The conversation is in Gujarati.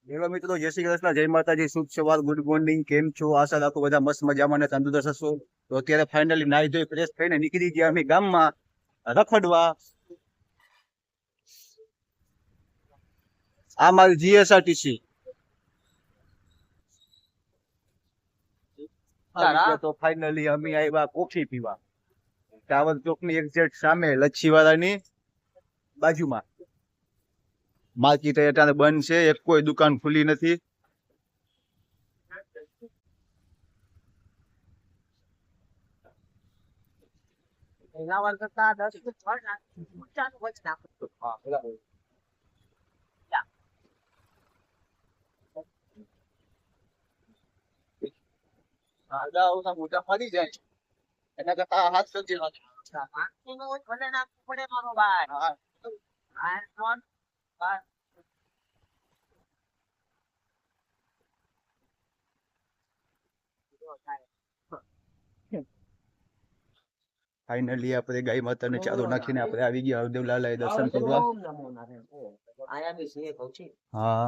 હેલો મિત્રો, જય શ્રી કૃષ્ણ, જય માતાજી, શુભ સવાર, ગુડ મોર્નિંગ. કેમ છો? આશા રાખો બધા મસ્ત મજામાં અને તંદુરસ્ત હશો. તો અત્યારે ફાઇનલી નાહી ધોઈ ફ્રેશ થઈને નીકળી ગયા અમે ગામમાં રખડવા. આ મારી GSRTC. તો ફાઇનલી અમે આવ્યા કોફી પીવા ટાવર ચોક ની એક્ઝેક્ટ સામે લચ્છી વાળાની બાજુમાં. માર્કેટ અત્યારે બંધ છે, એક કોઈ દુકાન ખુલી નથી. હા, બરાબર. મોટા ફરી જાય એના કરતા હાથ સબ્જી ફાઇનલી આપણે ગાય માતાને ચારો નાખીને આપણે આવી ગયા હરદેવલાલાએ દર્શન કરવા. હા,